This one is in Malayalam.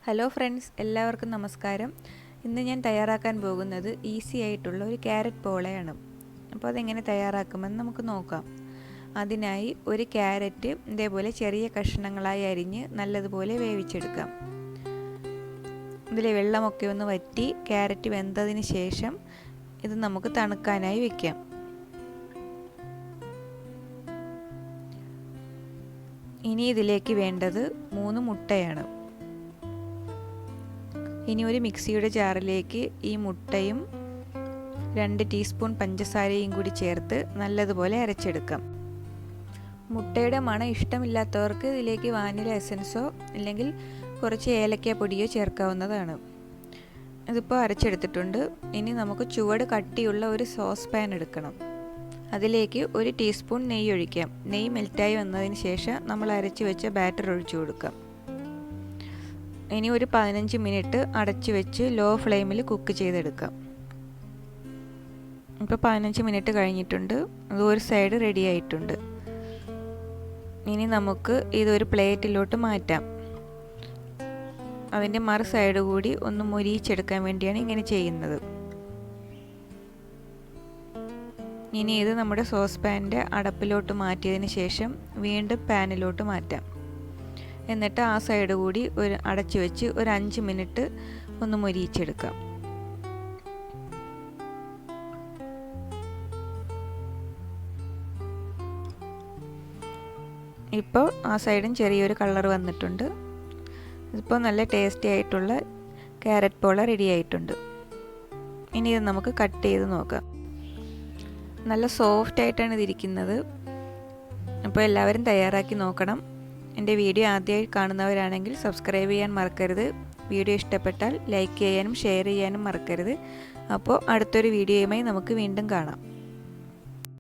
ഹലോ ഫ്രണ്ട്സ്, എല്ലാവർക്കും നമസ്കാരം. ഇന്ന് ഞാൻ തയ്യാറാക്കാൻ പോകുന്നത് ഈസി ആയിട്ടുള്ള ഒരു ക്യാരറ്റ് പോളയാണ്. അപ്പോൾ അതെങ്ങനെ തയ്യാറാക്കുമെന്ന് നമുക്ക് നോക്കാം. അതിനായി ഒരു ക്യാരറ്റ് ഇതേപോലെ ചെറിയ കഷ്ണങ്ങളായി അരിഞ്ഞ് നല്ലതുപോലെ വേവിച്ചെടുക്കാം. ഇതിലെ വെള്ളമൊക്കെ ഒന്ന് വറ്റി ക്യാരറ്റ് വെന്തതിന് ശേഷം ഇത് നമുക്ക് തണുക്കാനായി വയ്ക്കാം. ഇനി ഇതിലേക്ക് വേണ്ടത് 3 മുട്ടയാണ്. ഇനി ഒരു മിക്സിയുടെ ജാറിലേക്ക് ഈ മുട്ടയും 2 ടീസ്പൂൺ പഞ്ചസാരയും കൂടി ചേർത്ത് നല്ലതുപോലെ അരച്ചെടുക്കാം. മുട്ടയുടെ മണം ഇഷ്ടമില്ലാത്തവർക്ക് ഇതിലേക്ക് വാനില എസൻസോ അല്ലെങ്കിൽ കുറച്ച് ഏലക്ക പൊടിയോ ചേർക്കാവുന്നതാണ്. ഇതിപ്പോൾ അരച്ചെടുത്തിട്ടുണ്ട്. ഇനി നമുക്ക് ചുവട് കട്ടിയുള്ള ഒരു സോസ് പാൻ എടുക്കണം. അതിലേക്ക് 1 ടീസ്പൂൺ നെയ്യ് ഒഴിക്കാം. നെയ്യ് മെൽറ്റായി വന്നതിന് ശേഷം നമ്മൾ അരച്ച് വെച്ച ബാറ്റർ ഒഴിച്ചു കൊടുക്കാം. ഇനി ഒരു 15 മിനിറ്റ് അടച്ചു വെച്ച് ലോ ഫ്ലെയിമിൽ കുക്ക് ചെയ്തെടുക്കാം. ഇപ്പോൾ 15 മിനിറ്റ് കഴിഞ്ഞിട്ടുണ്ട്. അത് ഒരു സൈഡ് റെഡി ആയിട്ടുണ്ട്. ഇനി നമുക്ക് ഇതൊരു പ്ലേറ്റിലോട്ട് മാറ്റാം. അതിൻ്റെ മറു സൈഡ് കൂടി ഒന്ന് മൊരിയിച്ചെടുക്കാൻ വേണ്ടിയാണ് ഇങ്ങനെ ചെയ്യുന്നത്. ഇനി ഇത് നമ്മുടെ സോസ് പാനിൻ്റെ അടപ്പിലോട്ട് മാറ്റിയതിന് ശേഷം വീണ്ടും പാനിലോട്ട് മാറ്റാം. എന്നിട്ട് ആ സൈഡ് കൂടി അടച്ചു വെച്ച് ഒരു 5 മിനിറ്റ് ഒന്ന് മൊരിയിച്ചെടുക്കാം. ഇപ്പോൾ ആ സൈഡും ചെറിയൊരു കളർ വന്നിട്ടുണ്ട്. ഇപ്പോൾ നല്ല ടേസ്റ്റി ആയിട്ടുള്ള ക്യാരറ്റ് പോള റെഡി ആയിട്ടുണ്ട്. ഇനി ഇത് നമുക്ക് കട്ട് ചെയ്ത് നോക്കാം. നല്ല സോഫ്റ്റ് ആയിട്ടാണ് ഇതിരിക്കുന്നത്. അപ്പോൾ എല്ലാവരും തയ്യാറാക്കി നോക്കണം. എൻ്റെ വീഡിയോ ആദ്യമായി കാണുന്നവരാണെങ്കിൽ സബ്സ്ക്രൈബ് ചെയ്യാൻ മറക്കരുത്. വീഡിയോ ഇഷ്ടപ്പെട്ടാൽ ലൈക്ക് ചെയ്യാനും ഷെയർ ചെയ്യാനും മറക്കരുത്. അപ്പോൾ അടുത്തൊരു വീഡിയോയുമായി നമുക്ക് വീണ്ടും കാണാം.